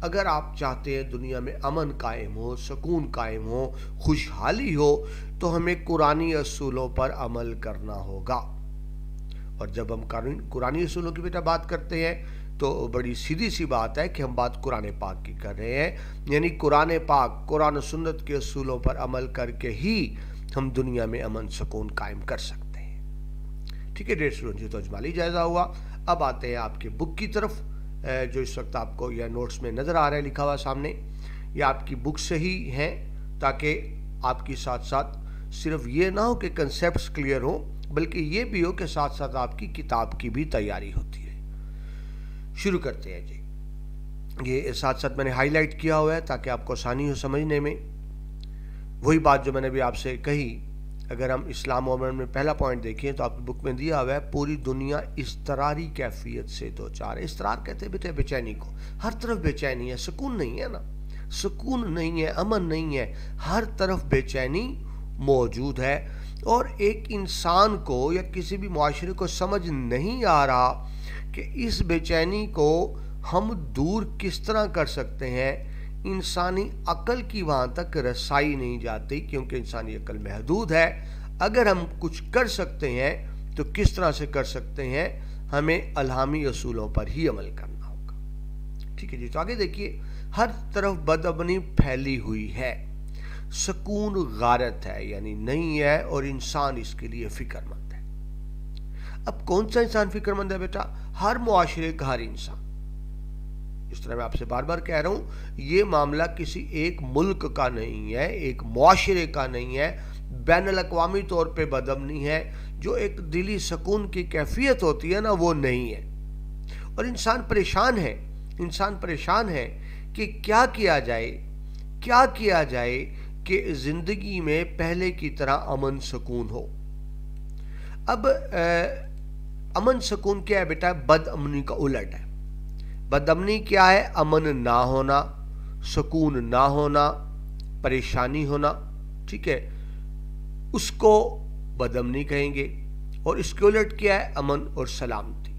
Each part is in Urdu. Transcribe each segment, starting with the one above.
اگر آپ چاہتے ہیں دنیا میں امن قائم ہو، سکون قائم ہو، خوشحالی ہو، تو ہمیں قرآنی اصولوں پر عمل کرنا ہوگا۔ اور جب ہم قرآنی اصولوں کی بیٹا بات کرتے ہیں تو بڑی سیدھی سی بات ہے کہ ہم بات قرآن پاک کی کر رہے ہیں، یعنی قرآن پاک، قرآن و سنت کے اصولوں پر عمل کر کے ہی ہم دنیا میں امن سکون قائم کر سکتے ہیں۔ ٹھیک ہے ڈیئر اسٹوڈنٹ، یہ تو اجمالی جائزہ ہوا۔ اب آتے ہیں آپ کے بک کی طرف، جو اس وقت آپ کو یہ نوٹس میں نظر آ رہا ہے لکھا ہوا سامنے۔ یہ آپ کی بک سے ہی ہیں تاکہ آپ کی ساتھ ساتھ صرف یہ نہ ہو کہ کنسیپٹس کلیئر ہوں، بلکہ یہ بھی ہو کہ ساتھ ساتھ آپ کی کتاب کی بھی تیاری ہوتی ہے۔ شروع کرتے ہیں جی۔ یہ ساتھ ساتھ میں نے ہائی لائٹ کیا ہوا ہے تاکہ آپ کو آسانی ہو سمجھنے میں۔ وہی بات جو میں نے بھی آپ سے کہی، اگر ہم اسلام و امن میں پہلا پوائنٹ دیکھیں تو آپ کی بک میں دیا ہوا ہے پوری دنیا اضطراری کیفیت سے دوچار ہے۔ اضطرار کہتے ہیں بیٹے بے چینی کو، ہر طرف بے چینی ہے، سکون نہیں ہے نا، سکون نہیں ہے، امن نہیں ہے، ہر طرف بے چینی موجود ہے۔ اور ایک انسان کو یا کسی بھی معاشرے کو سمجھ نہیں آ رہا کہ اس بے چینی کو ہم دور کس طرح کر سکتے ہیں۔ انسانی عقل کی وہاں تک رسائی نہیں جاتی کیونکہ انسانی عقل محدود ہے۔ اگر ہم کچھ کر سکتے ہیں تو کس طرح سے کر سکتے ہیں؟ ہمیں الہامی اصولوں پر ہی عمل کرنا ہوگا۔ ٹھیک ہے جی، تو آگے دیکھیے، ہر طرف بدامنی پھیلی ہوئی ہے، سکون غارت ہے یعنی نہیں ہے، اور انسان اس کے لیے فکر مند ہے۔ اب کون سا انسان فکر مند ہے بیٹا؟ ہر معاشرے کا ہر انسان۔ اس طرح میں آپ سے بار بار کہہ رہا ہوں، یہ معاملہ کسی ایک ملک کا نہیں ہے، ایک معاشرے کا نہیں ہے، بین الاقوامی طور پہ بدامنی ہے، جو ایک دلی سکون کی کیفیت ہوتی ہے نا، وہ نہیں ہے۔ اور انسان پریشان ہے کہ کیا کیا جائے کہ زندگی میں پہلے کی طرح امن سکون ہو۔ اب امن سکون کیا ہے بیٹا؟ بد امنی کا الٹ ہے۔ بد امنی کیا ہے؟ امن نہ ہونا، سکون نہ ہونا، پریشانی ہونا، ٹھیک ہے، اس کو بد امنی کہیں گے۔ اور اس کے الٹ کیا ہے؟ امن اور سلامتی۔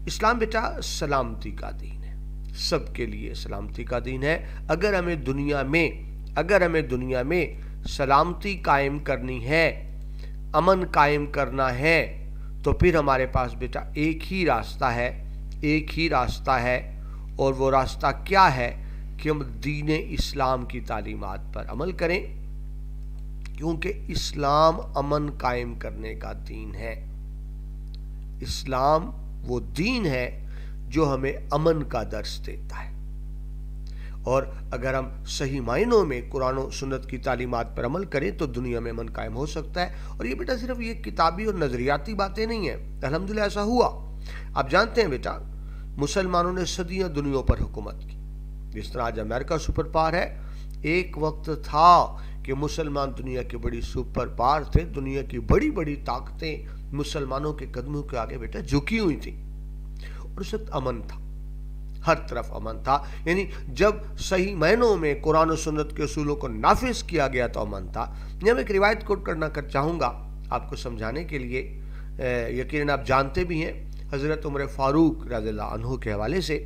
اسلام بیٹا سلامتی کا دین ہے، سب کے لیے سلامتی کا دین ہے۔ اگر ہمیں دنیا میں سلامتی قائم کرنی ہے، امن قائم کرنا ہے، تو پھر ہمارے پاس بیٹا ایک ہی راستہ ہے، اور وہ راستہ کیا ہے؟ کہ ہم دین اسلام کی تعلیمات پر عمل کریں، کیونکہ اسلام امن قائم کرنے کا دین ہے۔ اسلام وہ دین ہے جو ہمیں امن کا درس دیتا ہے۔ اور اگر ہم صحیح معنوں میں قرآن و سنت کی تعلیمات پر عمل کریں تو دنیا میں امن قائم ہو سکتا ہے۔ اور یہ بیٹا صرف یہ کتابی اور نظریاتی باتیں نہیں ہیں، الحمدللہ ایسا ہوا۔ آپ جانتے ہیں بیٹا، مسلمانوں نے صدیاں دنیا پر حکومت کی، جس طرح آج امریکہ سپر پاور ہے، ایک وقت تھا کہ مسلمان دنیا کے بڑی سپر پاور تھے، دنیا کی بڑی بڑی طاقتیں مسلمانوں کے قدموں کے آگے بیٹا جھکی ہوئی تھیں، اور اس وقت امن تھا، ہر طرف امن تھا۔ یعنی جب صحیح معنوں میں قرآن و سنت کے اصولوں کو نافذ کیا گیا تو امن تھا۔ میں ایک روایت کوٹ کرنا چاہوں گا آپ کو سمجھانے کے لیے، یقیناً آپ جانتے بھی ہیں، حضرت عمر فاروق رضی اللہ عنہ کے حوالے سے۔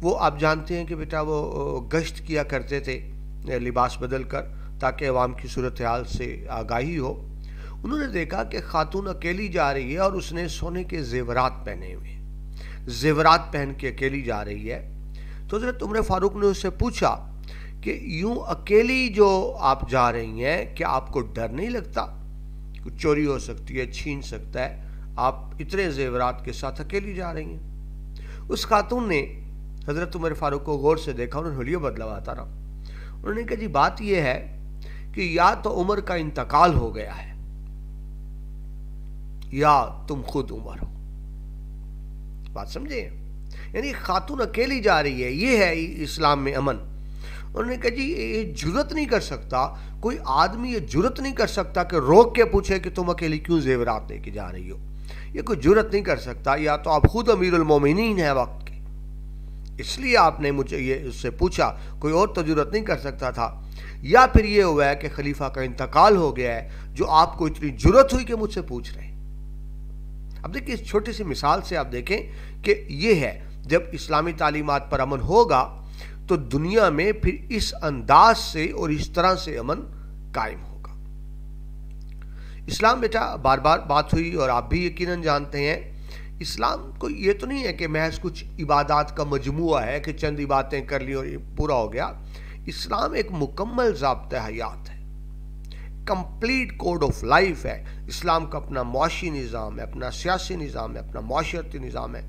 وہ آپ جانتے ہیں کہ بیٹا وہ گشت کیا کرتے تھے لباس بدل کر تاکہ عوام کی صورتحال سے آگاہی ہو۔ انہوں نے دیکھا کہ خاتون اکیلی جا رہی ہے اور اس نے سونے کے زیورات پہنے ہوئے ہیں، زیورات پہن کے اکیلی جا رہی ہے۔ تو حضرت عمر فاروق نے اس سے پوچھا کہ یوں اکیلی جو آپ جا رہی ہیں، کیا آپ کو ڈر نہیں لگتا؟ کچھ چوری ہو سکتی ہے، چھین سکتا ہے، آپ اتنے زیورات کے ساتھ اکیلی جا رہی ہیں۔ اس خاتون نے حضرت عمر فاروق کو غور سے دیکھا، انہوں نے حلیہ بدلواتا رہا۔ انہوں نے کہا جی بات یہ ہے کہ یا تو عمر کا انتقال ہو گیا ہے یا تم خود عمر ہو۔ بات سمجھے؟ یعنی خاتون اکیلی جا رہی ہے، یہ ہے اسلام میں امن۔ انہوں نے کہا جی یہ جرت نہیں کر سکتا، کوئی آدمی یہ جرت نہیں کر سکتا کہ روک کے پوچھے کہ تم اکیلی کیوں زیورات لے کے جا رہی ہو، یہ کوئی جرت نہیں کر سکتا۔ یا تو آپ خود امیر المومنین ہیں وقت کے، اس لیے آپ نے مجھے یہ اس سے پوچھا، کوئی اور تو جرت نہیں کر سکتا تھا، یا پھر یہ ہوا ہے کہ خلیفہ کا انتقال ہو گیا ہے جو آپ کو اتنی جرت ہوئی کہ مجھ سے پوچھ رہے ہیں۔ اب دیکھیں اس چھوٹی سی مثال سے آپ دیکھیں کہ یہ ہے، جب اسلامی تعلیمات پر امن ہوگا تو دنیا میں پھر اس انداز سے اور اس طرح سے امن قائم ہوگا۔ اسلام بیٹا بار بار بات ہوئی اور آپ بھی یقیناً جانتے ہیں، اسلام کو یہ تو نہیں ہے کہ محض کچھ عبادات کا مجموعہ ہے کہ چند عبادتیں کر لی اور یہ پورا ہو گیا۔ اسلام ایک مکمل ضابطۂ حیات ہے، کمپلیٹ کوڈ آف لائف ہے۔ اسلام کا اپنا معاشی نظام ہے، اپنا سیاسی نظام ہے، اپنا معاشرتی نظام ہے،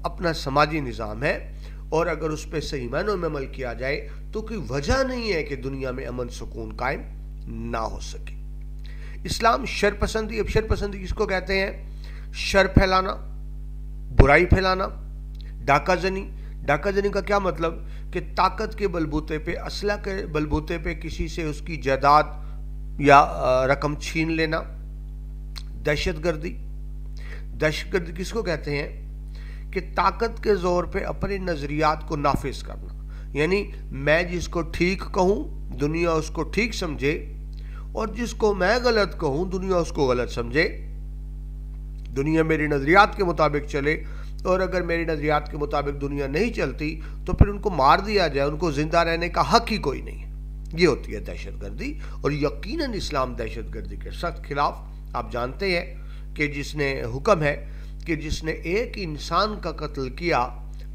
اپنا سماجی نظام ہے، اور اگر اس پہ صحیح معنوں میں عمل کیا جائے تو کوئی وجہ نہیں ہے کہ دنیا میں امن سکون قائم نہ ہو سکے۔ اسلام شر پسندی، اب شر پسندی کس کو کہتے ہیں؟ شر پھیلانا، برائی پھیلانا، ڈاکہ زنی۔ ڈاکہ زنی کا کیا مطلب؟ کہ طاقت کے بلبوتے پہ، اسلحہ کے بلبوتے پہ کسی سے اس کی جائیداد یا رقم چھین لینا۔ دہشت گردی، دہشت گردی کس کو کہتے ہیں؟ کہ طاقت کے زور پہ اپنے نظریات کو نافذ کرنا، یعنی میں جس کو ٹھیک کہوں دنیا اس کو ٹھیک سمجھے، اور جس کو میں غلط کہوں دنیا اس کو غلط سمجھے۔ دنیا میری نظریات کے مطابق چلے، اور اگر میری نظریات کے مطابق دنیا نہیں چلتی تو پھر ان کو مار دیا جائے، ان کو زندہ رہنے کا حق ہی کوئی نہیں ہے۔ یہ ہوتی ہے دہشت گردی، اور یقیناً اسلام دہشت گردی کے سخت خلاف۔ آپ جانتے ہیں کہ جس نے حکم ہے کہ جس نے ایک انسان کا قتل کیا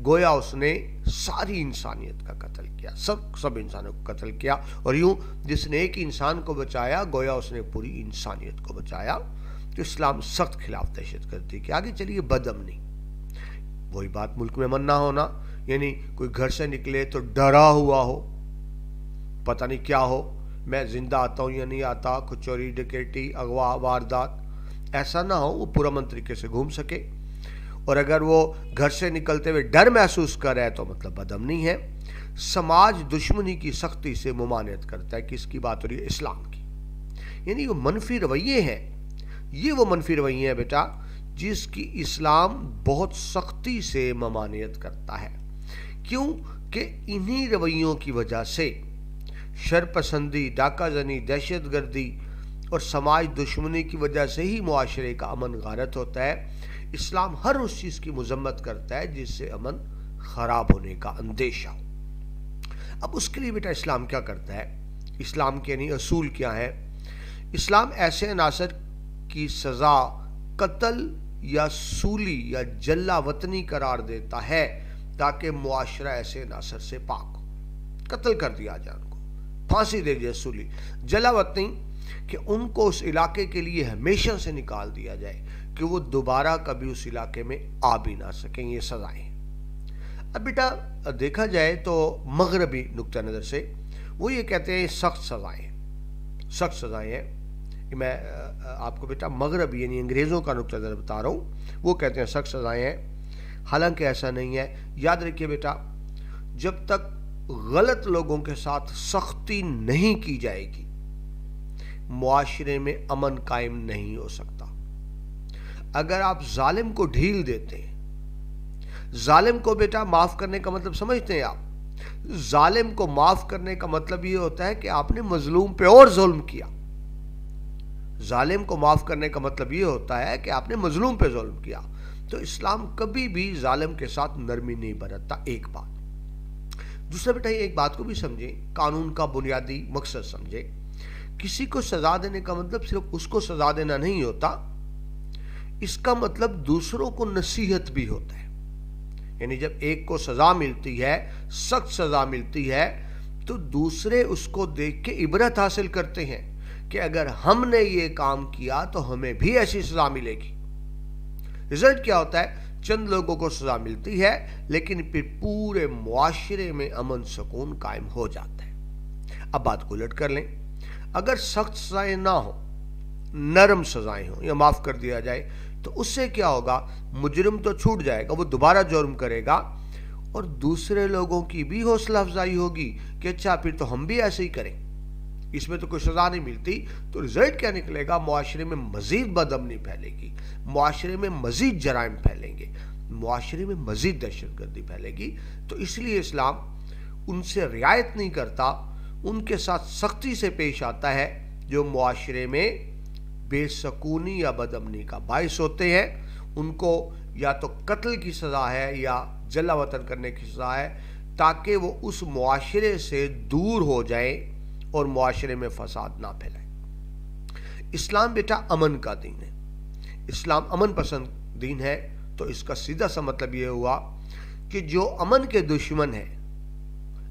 گویا اس نے ساری انسانیت کا قتل کیا، سب انسانوں کو قتل کیا، اور یوں جس نے ایک انسان کو بچایا گویا اس نے پوری انسانیت کو بچایا۔ تو اسلام سخت خلاف دہشت گردی کے۔ آگے چلیے بدامنی، وہی بات ملک میں امن نہ ہونا، یعنی کوئی گھر سے نکلے تو ڈرا ہوا ہو، پتہ نہیں کیا ہو، میں زندہ آتا ہوں یا نہیں آتا، کچھ چوری ڈکیٹی اغوا واردات، ایسا نہ ہو، وہ پرامن طریقے سے گھوم سکے۔ اور اگر وہ گھر سے نکلتے ہوئے ڈر محسوس کر رہا ہے تو مطلب بدامنی ہے۔ سماج دشمنی کی سختی سے ممانعت کرتا ہے، کس کی بات ہو رہی ہے؟ اسلام کی۔ یعنی وہ منفی رویے ہیں، یہ وہ منفی رویے ہیں بیٹا جس کی اسلام بہت سختی سے ممانعت کرتا ہے۔ کیوں کہ انہی رویوں کی وجہ سے شر پسندی، ڈاکہ زنی، دہشت گردی اور سماج دشمنی کی وجہ سے ہی معاشرے کا امن غارت ہوتا ہے۔ اسلام ہر اس چیز کی مذمت کرتا ہے جس سے امن خراب ہونے کا اندیشہ ہو۔ اب اس کے لیے بیٹا اسلام کیا کرتا ہے؟ اسلام کے یعنی اصول کیا ہیں؟ اسلام ایسے عناصر کی سزا قتل یا سولی یا جلا وطنی قرار دیتا ہے تاکہ معاشرہ ایسے عناصر سے پاک ہو۔ قتل کر دیا جائے، ان کو پھانسی دے دیا، سولی، جلا وطنی کہ ان کو اس علاقے کے لیے ہمیشہ سے نکال دیا جائے کہ وہ دوبارہ کبھی اس علاقے میں آ بھی نہ سکیں، یہ سزائیں۔ اب بیٹا دیکھا جائے تو مغربی نقطہ نظر سے وہ یہ کہتے ہیں سخت سزائیں، سخت سزائیں ہیں۔ میں آپ کو بیٹا مغربی یعنی انگریزوں کا نقطہ نظر بتا رہا ہوں، وہ کہتے ہیں سخت سزائیں ہیں، حالانکہ ایسا نہیں ہے۔ یاد رکھیے بیٹا، جب تک غلط لوگوں کے ساتھ سختی نہیں کی جائے گی معاشرے میں امن قائم نہیں ہو سکتا۔ اگر آپ ظالم کو ڈھیل دیتے ہیں، ظالم کو بیٹا معاف کرنے کا مطلب سمجھتے ہیں آپ؟ ظالم کو معاف کرنے کا مطلب یہ ہوتا ہے کہ آپ نے مظلوم پہ اور ظلم کیا۔ ظالم کو معاف کرنے کا مطلب یہ ہوتا ہے کہ آپ نے مظلوم پہ ظلم کیا۔ تو اسلام کبھی بھی ظالم کے ساتھ نرمی نہیں برتتا، ایک بات۔ دوسرا بیٹا یہ ایک بات کو بھی سمجھیں، قانون کا بنیادی مقصد سمجھیں۔ کسی کو سزا دینے کا مطلب صرف اس کو سزا دینا نہیں ہوتا، اس کا مطلب دوسروں کو نصیحت بھی ہوتا ہے۔ یعنی جب ایک کو سزا ملتی ہے، سخت سزا ملتی ہے، تو دوسرے اس کو دیکھ کے عبرت حاصل کرتے ہیں کہ اگر ہم نے یہ کام کیا تو ہمیں بھی ایسی سزا ملے گی۔ رزلٹ کیا ہوتا ہے؟ چند لوگوں کو سزا ملتی ہے لیکن پھر پورے معاشرے میں امن سکون قائم ہو جاتا ہے۔ اب بات کو الٹ کر لیں، اگر سخت سزائیں نہ ہوں، نرم سزائیں ہوں یا معاف کر دیا جائے تو اس سے کیا ہوگا؟ مجرم تو چھوٹ جائے گا، وہ دوبارہ جرم کرے گا، اور دوسرے لوگوں کی بھی حوصلہ افزائی ہوگی کہ اچھا پھر تو ہم بھی ایسے ہی کریں، اس میں تو کوئی سزا نہیں ملتی۔ تو رزلٹ کیا نکلے گا؟ معاشرے میں مزید بدامنی پھیلے گی، معاشرے میں مزید جرائم پھیلیں گے، معاشرے میں مزید دہشت گردی پھیلے گی۔ تو اس لیے اسلام ان سے رعایت نہیں کرتا، ان کے ساتھ سختی سے پیش آتا ہے جو معاشرے میں بے سکونی یا بدامنی کا باعث ہوتے ہیں۔ ان کو یا تو قتل کی سزا ہے یا جلا وطن کرنے کی سزا ہے، تاکہ وہ اس معاشرے سے دور ہو جائیں اور معاشرے میں فساد نہ پھیلائیں۔ اسلام بیٹا امن کا دین ہے، اسلام امن پسند دین ہے، تو اس کا سیدھا سا مطلب یہ ہوا کہ جو امن کے دشمن ہے،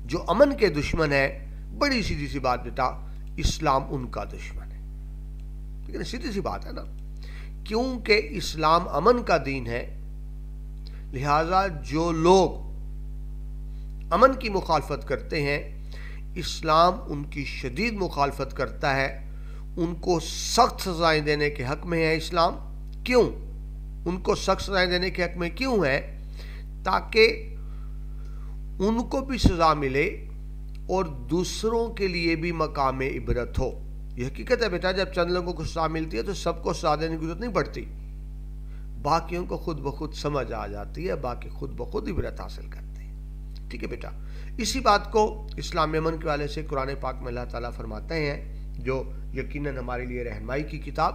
جو امن کے دشمن ہے، بڑی سیدھی سی بات بیٹا، اسلام ان کا دشمن ہے۔ لیکن سیدھی سی بات ہے نا، کیونکہ اسلام امن کا دین ہے، لہذا جو لوگ امن کی مخالفت کرتے ہیں، اسلام ان کی شدید مخالفت کرتا ہے، ان کو سخت سزائیں دینے کے حق میں ہے اسلام۔ کیوں ان کو سخت سزائیں دینے کے حق میں کیوں ہے؟ تاکہ ان کو بھی سزا ملے اور دوسروں کے لیے بھی مقام عبرت ہو۔ یہ حقیقت ہے بیٹا، جب چند لوگوں کو سزا ملتی ہے تو سب کو سزا دینے کی ضرورت نہیں پڑتی، باقیوں کو خود بخود سمجھ آ جاتی ہے، باقی خود بخود عبرت حاصل کرتے ہیں۔ ٹھیک ہے بیٹا، اسی بات کو اسلام امن کے والے سے قرآن پاک میں اللہ تعالیٰ فرماتے ہیں، جو یقیناً ہمارے لیے رہنمائی کی کتاب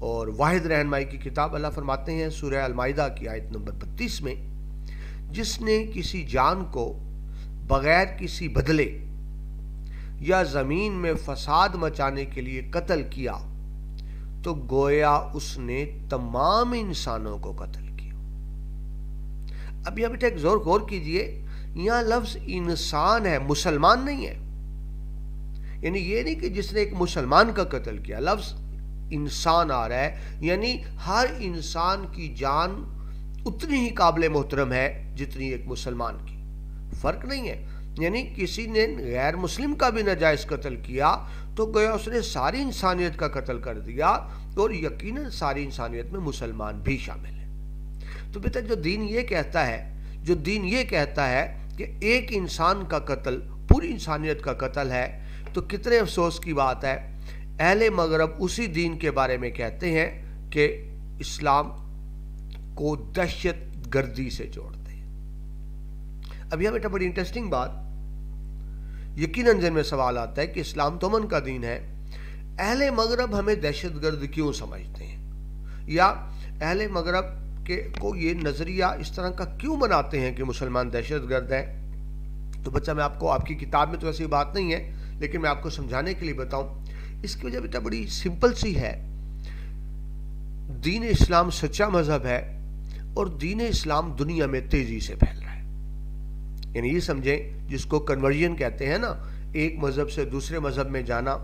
اور واحد رہنمائی کی کتاب۔ اللہ فرماتے ہیں سورہ المائدہ کی آیت نمبر 32 میں، جس نے کسی جان کو بغیر کسی بدلے یا زمین میں فساد مچانے کے لیے قتل کیا تو گویا اس نے تمام انسانوں کو قتل کیا۔ اب یہاں بیٹا ایک غور کیجئے، یہاں لفظ انسان ہے، مسلمان نہیں ہے۔ یعنی یہ نہیں کہ جس نے ایک مسلمان کا قتل کیا، لفظ انسان آ رہا ہے، یعنی ہر انسان کی جان اتنی ہی قابل محترم ہے جتنی ایک مسلمان کی، فرق نہیں ہے۔ یعنی کسی نے غیر مسلم کا بھی ناجائز قتل کیا تو گویا اس نے ساری انسانیت کا قتل کر دیا، اور یقیناً ساری انسانیت میں مسلمان بھی شامل ہے۔ تو بیٹا جو دین یہ کہتا ہے کہ ایک انسان کا قتل پوری انسانیت کا قتل ہے، تو کتنے افسوس کی بات ہے اہل مغرب اسی دین کے بارے میں کہتے ہیں کہ اسلام کو دہشت گردی سے جوڑتے ہیں۔ اب یہ بیٹا بڑی انٹرسٹنگ بات، یقیناً ذہن میں سوال آتا ہے کہ اسلام تو امن کا دین ہے، اہل مغرب ہمیں دہشت گرد کیوں سمجھتے ہیں، یا اہل مغرب کو یہ نظریہ اس طرح کا کیوں بناتے ہیں کہ مسلمان دہشت گرد ہیں؟ تو بچہ میں آپ کی کتاب میں تو ایسی بات نہیں ہے، لیکن میں آپ کو سمجھانے کے لیے بتاؤں، اس کی وجہ بیٹا بڑی سمپل سی ہے۔ دین اسلام سچا مذہب ہے، اور دین اسلام دنیا میں تیزی سے پھیل رہا ہے۔ یعنی یہ سمجھیں، جس کو کنورژن کہتے ہیں نا، ایک مذہب سے دوسرے مذہب میں جانا،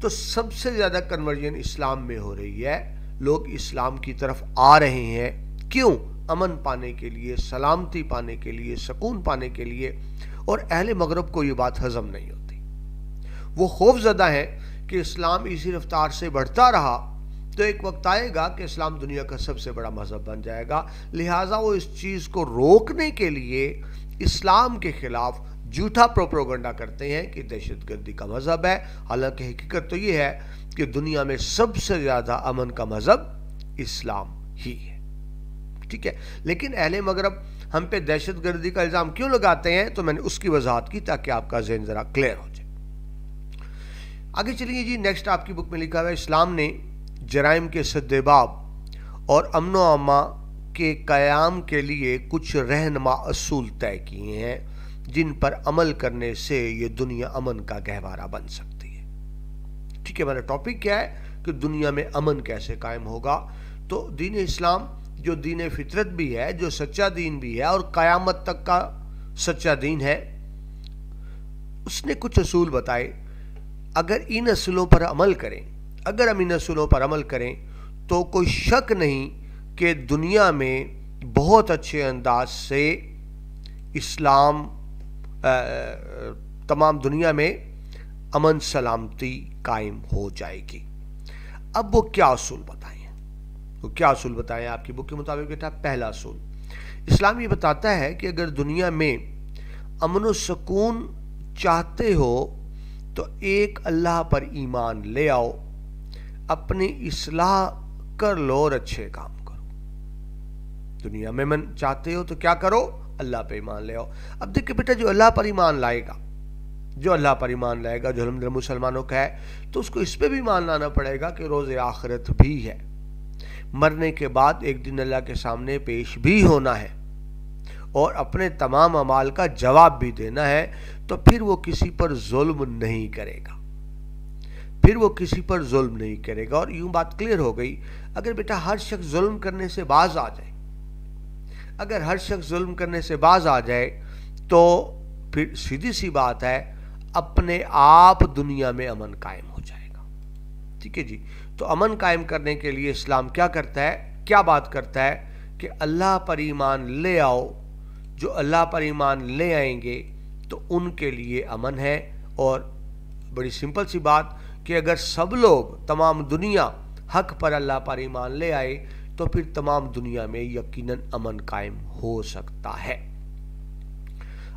تو سب سے زیادہ کنورژن اسلام میں ہو رہی ہے، لوگ اسلام کی طرف آ رہے ہیں۔ کیوں؟ امن پانے کے لیے، سلامتی پانے کے لیے، سکون پانے کے لیے، اور اہل مغرب کو یہ بات ہضم نہیں ہوتی۔ وہ خوف زدہ ہیں کہ اسلام اسی رفتار سے بڑھتا رہا تو ایک وقت آئے گا کہ اسلام دنیا کا سب سے بڑا مذہب بن جائے گا، لہٰذا وہ اس چیز کو روکنے کے لیے اسلام کے خلاف جھوٹا پروپیگنڈا کرتے ہیں کہ دہشت گردی کا مذہب ہے، حالانکہ حقیقت تو یہ ہے کہ دنیا میں سب سے زیادہ امن کا مذہب اسلام ہی ہے۔ ٹھیک ہے، لیکن اہل مغرب ہم پہ دہشت گردی کا الزام کیوں لگاتے ہیں؟ تو میں نے اس کی وضاحت کی تاکہ آپ کا ذہن ذرا کلیئر ہو جائے۔ آگے چلیے جی، نیکسٹ آپ کی بک میں لکھا ہوا ہے، اسلام نے جرائم کے سدباب اور امن و امان کے قیام کے لیے کچھ رہنما اصول طے کیے ہیں، جن پر عمل کرنے سے یہ دنیا امن کا گہوارہ بن سکتی ہے۔ ٹھیک ہے، میرا ٹاپک کیا ہے کہ دنیا میں امن کیسے قائم ہوگا؟ تو دین اسلام جو دین فطرت بھی ہے، جو سچا دین بھی ہے اور قیامت تک کا سچا دین ہے، اس نے کچھ اصول بتائے۔ اگر ان اصولوں پر عمل کریں، تو کوئی شک نہیں کہ دنیا میں بہت اچھے انداز سے اسلام تمام دنیا میں امن سلامتی قائم ہو جائے گی۔ اب وہ کیا اصول بتائیں آپ کی بک کے مطابق بیٹا؟ پہلا اصول، اسلام یہ بتاتا ہے کہ اگر دنیا میں امن و سکون چاہتے ہو تو ایک اللہ پر ایمان لے آؤ، اپنی اصلاح کر لو اور اچھے کام کرو۔ دنیا میں من چاہتے ہو تو کیا کرو؟ اللہ پہ ایمان لے آؤ۔ اب دیکھیں بیٹا، جو اللہ پر ایمان لائے گا، جو الحمدللہ مسلمانوں کا ہے، تو اس کو اس پہ بھی ایمان لانا پڑے گا کہ روز آخرت بھی ہے، مرنے کے بعد ایک دن اللہ کے سامنے پیش بھی ہونا ہے، اور اپنے تمام اعمال کا جواب بھی دینا ہے، تو پھر وہ کسی پر ظلم نہیں کرے گا، پھر وہ کسی پر ظلم نہیں کرے گا۔ اور یوں بات کلیئر ہو گئی، اگر بیٹا ہر شخص ظلم کرنے سے باز آ جائے، اگر ہر شخص ظلم کرنے سے باز آ جائے تو پھر سیدھی سی بات ہے اپنے آپ دنیا میں امن قائم ہو جائے گا۔ ٹھیک ہے جی، تو امن قائم کرنے کے لیے اسلام کیا کرتا ہے، کیا بات کرتا ہے کہ اللہ پر ایمان لے آؤ، جو اللہ پر ایمان لے آئیں گے تو ان کے لیے امن ہے۔ اور بڑی سمپل سی بات کہ اگر سب لوگ، تمام دنیا حق پر اللہ پر ایمان لے آئے تو پھر تمام دنیا میں یقیناً امن قائم ہو سکتا ہے۔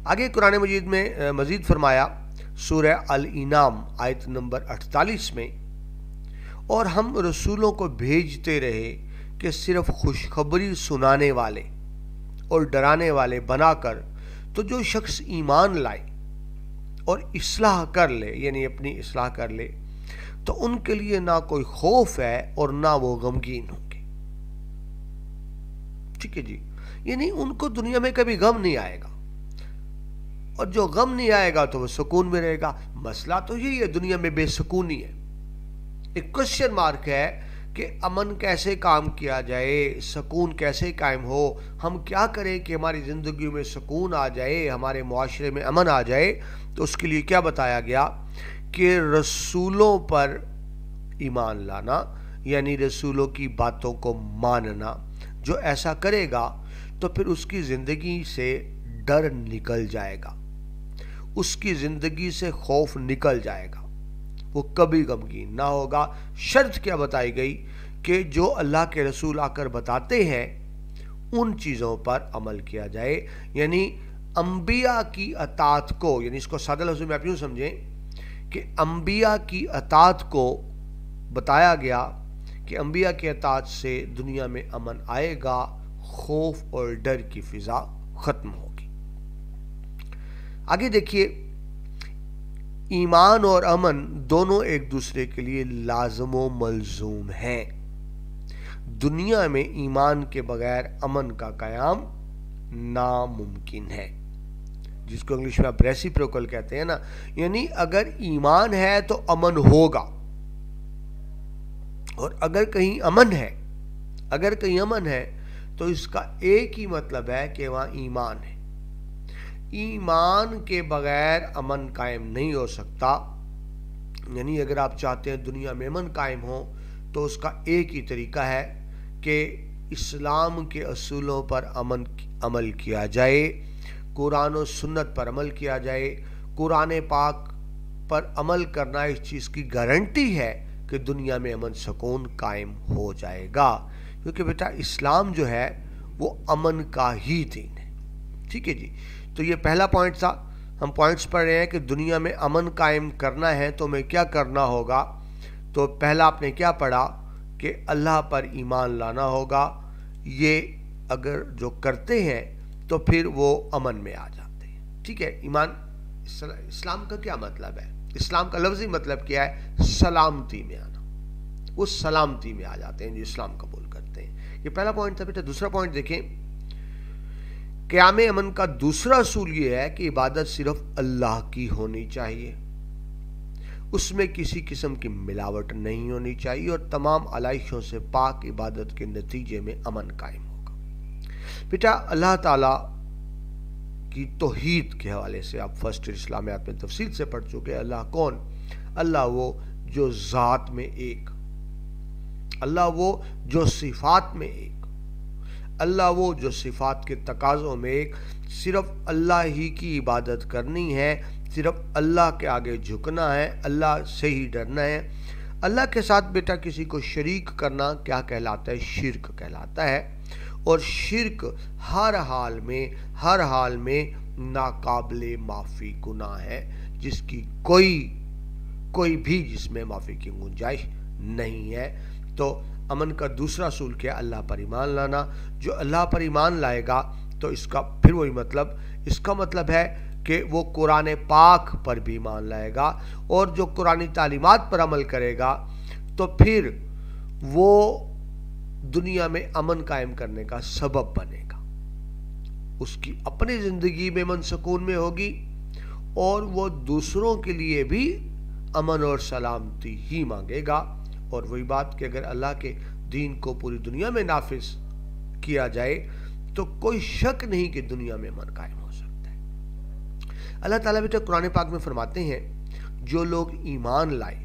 آگے قرآن مجید میں مزید فرمایا سورہ الانعام آیت نمبر 48 میں، اور ہم رسولوں کو بھیجتے رہے کہ صرف خوشخبری سنانے والے اور ڈرانے والے بنا کر، تو جو شخص ایمان لائے اور اصلاح کر لے، یعنی اپنی اصلاح کر لے، تو ان کے لیے نہ کوئی خوف ہے اور نہ وہ غمگین ہوں گے۔ ٹھیک ہے جی، یعنی ان کو دنیا میں کبھی غم نہیں آئے گا، اور جو غم نہیں آئے گا تو وہ سکون میں رہے گا۔ مسئلہ تو یہی ہے، دنیا میں بے سکونی ہے۔ ایک کوشچن مارک ہے کہ امن کیسے کام کیا جائے، سکون کیسے قائم ہو، ہم کیا کریں کہ ہماری زندگی میں سکون آ جائے، ہمارے معاشرے میں امن آ جائے۔ تو اس کے لیے کیا بتایا گیا کہ رسولوں پر ایمان لانا، یعنی رسولوں کی باتوں کو ماننا۔ جو ایسا کرے گا تو پھر اس کی زندگی سے ڈر نکل جائے گا، اس کی زندگی سے خوف نکل جائے گا، وہ کبھی غمگین نہ ہوگا۔ شرط کیا بتائی گئی کہ جو اللہ کے رسول آ کر بتاتے ہیں ان چیزوں پر عمل کیا جائے، یعنی انبیاء کی اطاعت کو، یعنی اس کو سادہ لفظوں میں آپ یوں سمجھیں کہ انبیاء کی اطاعت کو بتایا گیا کہ انبیاء کی اطاعت سے دنیا میں امن آئے گا، خوف اور ڈر کی فضا ختم ہوگی۔ آگے دیکھیے، ایمان اور امن دونوں ایک دوسرے کے لیے لازم و ملزوم ہیں۔ دنیا میں ایمان کے بغیر امن کا قیام ناممکن ہے، جس کو انگلش میں آپ ریسیپروکل کہتے ہیں نا، یعنی اگر ایمان ہے تو امن ہوگا، اور اگر کہیں امن ہے تو اس کا ایک ہی مطلب ہے کہ وہاں ایمان ہے۔ ایمان کے بغیر امن قائم نہیں ہو سکتا، یعنی اگر آپ چاہتے ہیں دنیا میں امن قائم ہو تو اس کا ایک ہی طریقہ ہے کہ اسلام کے اصولوں پر عمل کیا جائے، قرآن و سنت پر عمل کیا جائے۔ قرآن پاک پر عمل کرنا اس چیز کی گارنٹی ہے کہ دنیا میں امن سکون قائم ہو جائے گا، کیونکہ بیٹا اسلام جو ہے وہ امن کا ہی دین ہے۔ ٹھیک ہے جی، تو یہ پہلا پوائنٹ تھا۔ ہم پوائنٹس پڑھ رہے ہیں کہ دنیا میں امن قائم کرنا ہے تو ہمیں کیا کرنا ہوگا۔ تو پہلا آپ نے کیا پڑھا کہ اللہ پر ایمان لانا ہوگا، یہ اگر جو کرتے ہیں تو پھر وہ امن میں آ جاتے ہیں۔ ٹھیک ہے، ایمان اسلام کا کیا مطلب ہے؟ اسلام کا لفظی مطلب کیا ہے؟ سلامتی میں آنا، وہ سلامتی میں آ جاتے ہیں جو اسلام قبول کرتے ہیں۔ یہ پہلا پوائنٹ تھا بیٹا۔ دوسرا پوائنٹ دیکھیں، قیام امن کا دوسرا اصول یہ ہے کہ عبادت صرف اللہ کی ہونی چاہیے، اس میں کسی قسم کی ملاوٹ نہیں ہونی چاہیے، اور تمام علائشوں سے پاک عبادت کے نتیجے میں امن قائم ہوگا۔ بیٹا اللہ تعالیٰ کی توحید کے حوالے سے آپ فرسٹ اسلامیات میں تفصیل سے پڑھ چکے ہیں۔ اللہ کون؟ اللہ وہ جو ذات میں ایک، اللہ وہ جو صفات میں ایک، اللہ وہ جو صفات کے تقاضوں میں ایک۔ صرف اللہ ہی کی عبادت کرنی ہے، صرف اللہ کے آگے جھکنا ہے، اللہ سے ہی ڈرنا ہے۔ اللہ کے ساتھ بیٹا کسی کو شریک کرنا کیا کہلاتا ہے؟ شرک کہلاتا ہے، اور شرک ہر حال میں ناقابل معافی گناہ ہے، جس کی کوئی بھی جس میں معافی کی گنجائش نہیں ہے۔ تو امن کا دوسرا اصول کیا؟ اللہ پر ایمان لانا۔ جو اللہ پر ایمان لائے گا تو اس کا پھر وہی مطلب، اس کا مطلب ہے کہ وہ قرآن پاک پر بھی ایمان لائے گا، اور جو قرآنی تعلیمات پر عمل کرے گا تو پھر وہ دنیا میں امن قائم کرنے کا سبب بنے گا، اس کی اپنی زندگی میں امن سکون میں ہوگی اور وہ دوسروں کے لیے بھی امن اور سلامتی ہی مانگے گا. اور وہی بات کہ اگر اللہ کے دین کو پوری دنیا میں نافذ کیا جائے تو کوئی شک نہیں کہ دنیا میں امن قائم ہو سکتا ہے. اللہ تعالیٰ بیٹا قرآن پاک میں فرماتے ہیں جو لوگ ایمان لائے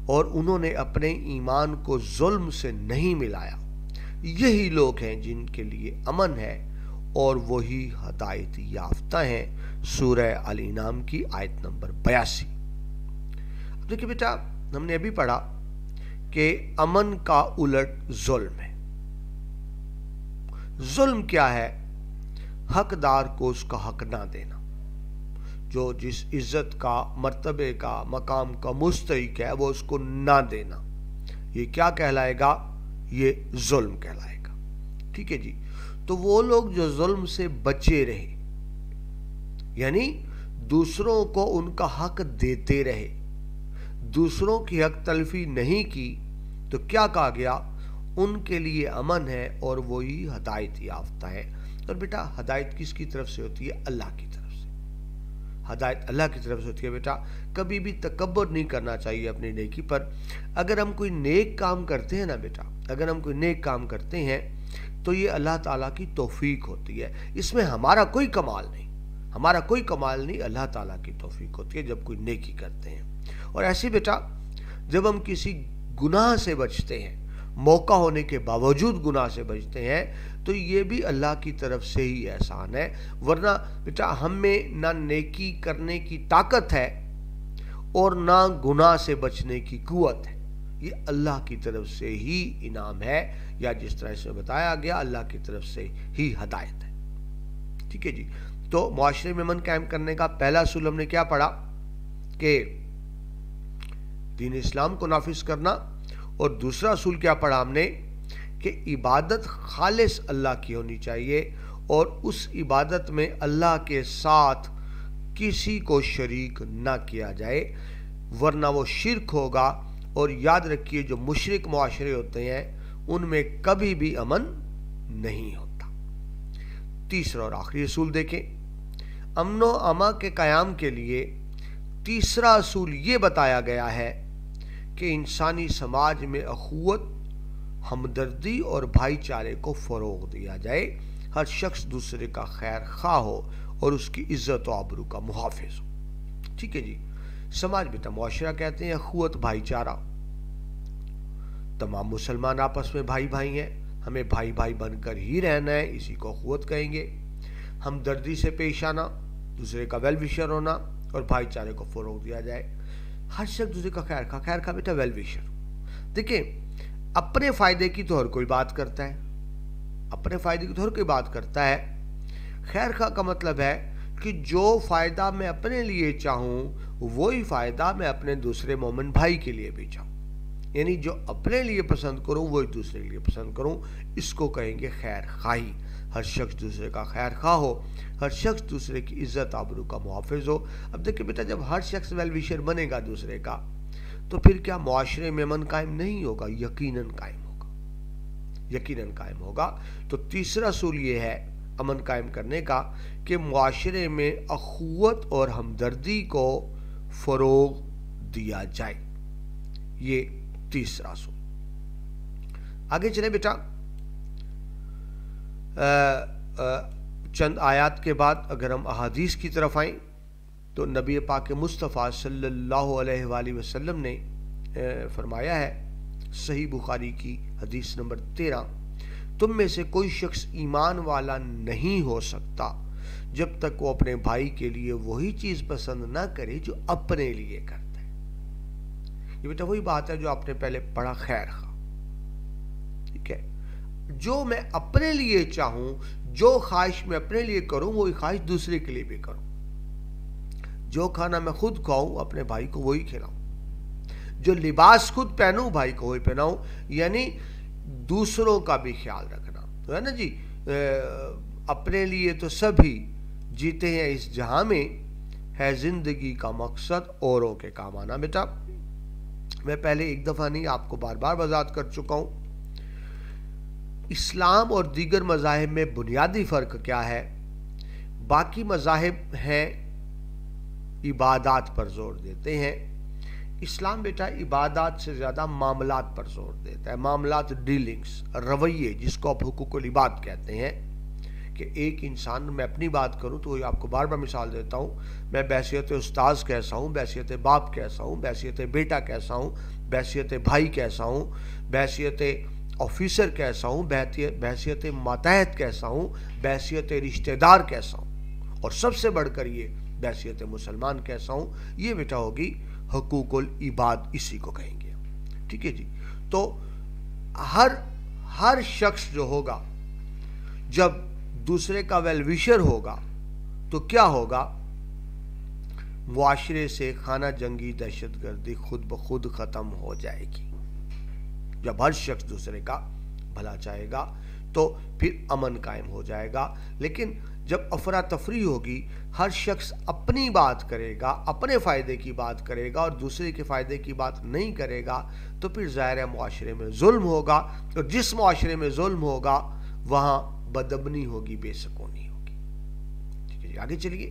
اور انہوں نے اپنے ایمان کو ظلم سے نہیں ملایا یہی لوگ ہیں جن کے لیے امن ہے اور وہی ہدایت یافتہ ہیں. سورہ الانعام کی آیت نمبر 82. اب دیکھیں بیٹا ہم نے ابھی پڑھا کہ امن کا الٹ ظلم ہے. ظلم کیا ہے؟ حقدار کو اس کا حق نہ دینا. جو جس عزت کا مرتبے کا مقام کا مستحق ہے وہ اس کو نہ دینا. یہ کیا کہلائے گا؟ یہ ظلم کہلائے گا. ٹھیک ہے جی. تو وہ لوگ جو ظلم سے بچے رہے یعنی دوسروں کو ان کا حق دیتے رہے دوسروں کی حق تلفی نہیں کی تو کیا کہا گیا؟ ان کے لیے امن ہے اور وہی ہدایت یافتہ ہے. اور بیٹا ہدایت کس کی طرف سے ہوتی ہے؟ اللہ کی طرف سے. ہدایت اللہ کی طرف سے ہوتی ہے. بیٹا کبھی بھی تکبر نہیں کرنا چاہیے اپنی نیکی پر. اگر ہم کوئی نیک کام کرتے ہیں نا بیٹا، اگر ہم کوئی نیک کام کرتے ہیں تو یہ اللہ تعالیٰ کی توفیق ہوتی ہے. اس میں ہمارا کوئی کمال نہیں، ہمارا کوئی کمال نہیں، اللہ تعالیٰ کی توفیق ہوتی ہے جب کوئی نیکی کرتے ہیں. اور ایسے بیٹا جب ہم کسی گناہ سے بچتے ہیں، موقع ہونے کے باوجود گناہ سے بچتے ہیں تو یہ بھی اللہ کی طرف سے ہی احسان ہے. ورنہ بیٹا ہم میں نہ نیکی کرنے کی طاقت ہے اور نہ گناہ سے بچنے کی قوت ہے. یہ اللہ کی طرف سے ہی انعام ہے، یا جس طرح سے بتایا گیا اللہ کی طرف سے ہی ہدایت ہے. ٹھیک ہے جی. تو معاشرے میں امن قائم کرنے کا پہلا اصول ہم نے کیا پڑھا کہ دین اسلام کو نافذ کرنا، اور دوسرا اصول کیا پڑھا ہم نے کہ عبادت خالص اللہ کی ہونی چاہیے اور اس عبادت میں اللہ کے ساتھ کسی کو شریک نہ کیا جائے ورنہ وہ شرک ہوگا. اور یاد رکھیے جو مشرک معاشرے ہوتے ہیں ان میں کبھی بھی امن نہیں ہوتا. تیسرا اور آخری اصول دیکھیں. امن و امان کے قیام کے لیے تیسرا اصول یہ بتایا گیا ہے کہ انسانی سماج میں اخوت، ہمدردی اور بھائی چارے کو فروغ دیا جائے. ہر شخص دوسرے کا خیر خواہ ہو اور اس کی عزت و آبرو کا محافظ ہو. ٹھیک ہے جی. سماج بیٹا معاشرہ کہتے ہیں اخوت، بھائی چارہ. تمام مسلمان آپس میں بھائی بھائی ہیں، ہمیں بھائی بھائی بن کر ہی رہنا ہے، اسی کو اخوت کہیں گے. ہمدردی سے پیش آنا، دوسرے کا ویل وشر ہونا اور بھائی چارے کو فروغ دیا جائے. ہر شخص دوسرے کا خیر خواہ. خیر خواہ بیٹا ویل وشر. دیکھیں اپنے فائدے کی تو ہر کوئی بات کرتا ہے، اپنے فائدے کی تو ہر کوئی بات کرتا ہے. خیر خواہ کا مطلب ہے کہ جو فائدہ میں اپنے لیے چاہوں وہی فائدہ میں اپنے دوسرے مومن بھائی کے لیے بھی چاہوں. یعنی جو اپنے لیے پسند کروں وہی دوسرے کے لیے پسند کروں. اس کو کہیں گے خیر خواہی. ہر شخص دوسرے کا خیر خواہ ہو، ہر شخص دوسرے کی عزت آبرو کا محافظ ہو. اب دیکھیں بیٹا جب ہر شخص ویل وشر بنے گا دوسرے کا تو پھر کیا معاشرے میں امن قائم نہیں ہوگا؟ یقیناً قائم ہوگا، یقیناً قائم ہوگا. تو تیسرا اصول یہ ہے امن قائم کرنے کا کہ معاشرے میں اخوت اور ہمدردی کو فروغ دیا جائے. یہ تیسرا اصول. آگے چلیں بیٹا. چند آیات کے بعد اگر ہم احادیث کی طرف آئیں تو نبی پاک مصطفیٰ صلی اللہ علیہ وآلہ وسلم نے فرمایا ہے، صحیح بخاری کی حدیث نمبر 13، تم میں سے کوئی شخص ایمان والا نہیں ہو سکتا جب تک وہ اپنے بھائی کے لیے وہی چیز پسند نہ کرے جو اپنے لیے کرتا ہے. یہ بیٹا وہی بات ہے جو آپ نے پہلے پڑھا، خیر خواہ. ٹھیک ہے. جو میں اپنے لیے چاہوں، جو خواہش میں اپنے لیے کروں وہی خواہش دوسرے کے لیے بھی کروں. جو کھانا میں خود کھاؤں اپنے بھائی کو وہی کھلاؤں. جو لباس خود پہنوں بھائی کو وہی پہناؤں. یعنی دوسروں کا بھی خیال رکھنا تو ہے نا جی. اپنے لیے تو سبھی جیتے ہیں اس جہاں میں، ہے زندگی کا مقصد اوروں کے کام آنا. بیٹا میں پہلے ایک دفعہ نہیں آپ کو بار بار وضاحت کر چکا ہوں. اسلام اور دیگر مذاہب میں بنیادی فرق کیا ہے باقی مذاہب ہیں عبادات پر زور دیتے ہیں، اسلام بیٹا عبادات سے زیادہ معاملات پر زور دیتا ہے، معاملات، ڈیلنگز، رویے، جس کو آپ حقوق العباد کہتے ہیں، کہ ایک انسان، میں اپنی بات کروں تو آپ کو بار بار مثال دیتا ہوں، میں بحیثیت استاذ کیسا ہوں، بحیثیت باپ کیسا ہوں، بحیثیت بیٹا کیسا ہوں، بحیثیت بھائی کیسا ہوں، بحیثیت آفیسر کیسا ہوں، بحیثیت ماتحت کیسا ہوں، بحیثیت رشتہ دار کیسا ہوں، اور سب سے بڑھ کر یہ بحیثیت مسلمان کیسا ہوں، یہ بیٹا ہوگی حقوق العباد، اسی کو کہیں گے، ٹھیک ہے جی۔ تو ہر شخص جو ہوگا جب دوسرے کا ویل وشر ہوگا تو کیا ہوگا؟ معاشرے سے خانہ جنگی، دہشت گردی خود بخود ختم ہو جائے گی۔ جب ہر شخص دوسرے کا بھلا چاہے گا تو پھر امن قائم ہو جائے گا، لیکن جب افراتفری ہوگی، ہر شخص اپنی بات کرے گا، اپنے فائدے کی بات کرے گا اور دوسرے کے فائدے کی بات نہیں کرے گا، تو پھر ظاہر ہے معاشرے میں ظلم ہوگا، اور جس معاشرے میں ظلم ہوگا وہاں بدامنی ہوگی، بے سکونی ہوگی، ٹھیک ہے جی۔ آگے چلیے،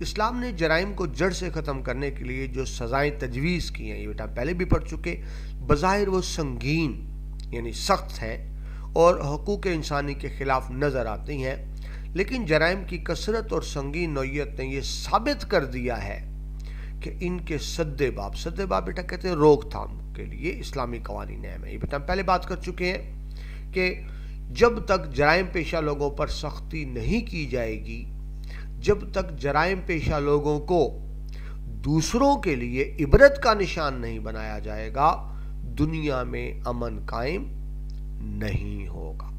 اسلام نے جرائم کو جڑ سے ختم کرنے کے لیے جو سزائیں تجویز کی ہیں، یہ بیٹا پہلے بھی پڑھ چکے، بظاہر وہ سنگین یعنی سخت ہیں اور حقوق انسانی کے خلاف نظر آتی ہیں، لیکن جرائم کی کثرت اور سنگین نوعیت نے یہ ثابت کر دیا ہے کہ ان کے سد باب بیٹا کہتے ہیں روک تھام کے لیے اسلامی قوانین اہم ہیں۔ یہ بیٹا ہم پہلے بات کر چکے ہیں کہ جب تک جرائم پیشہ لوگوں پر سختی نہیں کی جائے گی، جب تک جرائم پیشہ لوگوں کو دوسروں کے لیے عبرت کا نشان نہیں بنایا جائے گا، دنیا میں امن قائم نہیں ہوگا،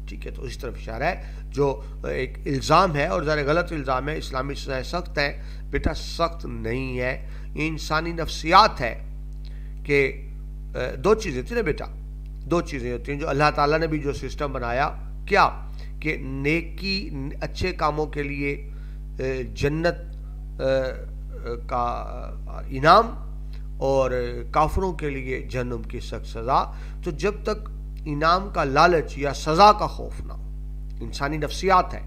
ٹھیک ہے۔ تو اس طرف اشارہ ہے، جو ایک الزام ہے اور ذرا غلط الزام ہے، اسلامی سزائیں سخت ہیں، بیٹا سخت نہیں ہے، یہ انسانی نفسیات ہے کہ دو چیزیں تھی نا بیٹا، دو چیزیں ہوتی ہیں جو اللہ تعالیٰ نے بھی جو سسٹم بنایا، کیا کہ نیکی، اچھے کاموں کے لیے جنت کا انعام اور کافروں کے لیے جہنم کی سخت سزا۔ تو جب تک انعام کا لالچ یا سزا کا خوف نہ ہو، انسانی نفسیات ہے،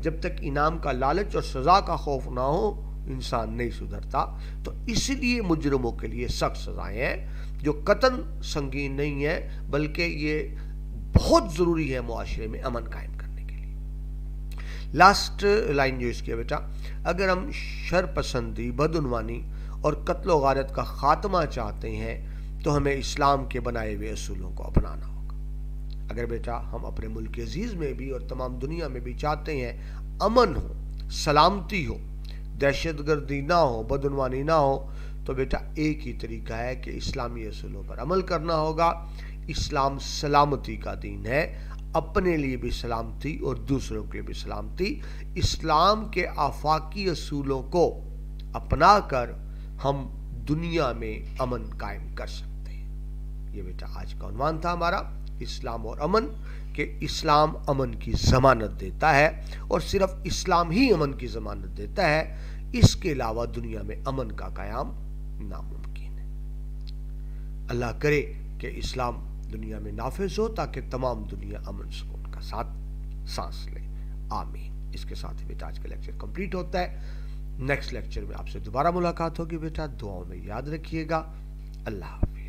جب تک انعام کا لالچ اور سزا کا خوف نہ ہو انسان نہیں سدھرتا، تو اس لیے مجرموں کے لیے سخت سزائیں ہیں، جو قطعاً سنگین نہیں ہے، بلکہ یہ بہت ضروری ہے معاشرے میں امن قائم کرنے کے لیے۔ لاسٹ لائن جو اس کی ہے بیٹا، اگر ہم شر پسندی، بدعنوانی اور قتل و غارت کا خاتمہ چاہتے ہیں تو ہمیں اسلام کے بنائے ہوئے اصولوں کو اپنانا ہوگا۔ اگر بیٹا ہم اپنے ملک عزیز میں بھی اور تمام دنیا میں بھی چاہتے ہیں امن ہو، سلامتی ہو، دہشت گردی نہ ہو، بدعنوانی نہ ہو، تو بیٹا ایک ہی طریقہ ہے کہ اسلامی اصولوں پر عمل کرنا ہوگا۔ اسلام سلامتی کا دین ہے، اپنے لیے بھی سلامتی اور دوسروں کے بھی سلامتی۔ اسلام کے آفاقی اصولوں کو اپنا کر ہم دنیا میں امن قائم کر سکتے ہیں۔ یہ بیٹا آج کا عنوان تھا ہمارا، اسلام اور امن، کہ اسلام امن کی ضمانت دیتا ہے اور صرف اسلام ہی امن کی ضمانت دیتا ہے، اس کے علاوہ دنیا میں امن کا قیام ناممکن ہے۔ اللہ کرے کہ اسلام دنیا میں نافذ ہو تاکہ تمام دنیا امن سکون کا ساتھ سانس لے، آمین۔ اس کے ساتھ ہی بیٹا آج کا لیکچر کمپلیٹ ہوتا ہے۔ نیکسٹ لیکچر میں آپ سے دوبارہ ملاقات ہوگی بیٹا، دعاؤں میں یاد رکھیے گا۔ اللہ حافظ۔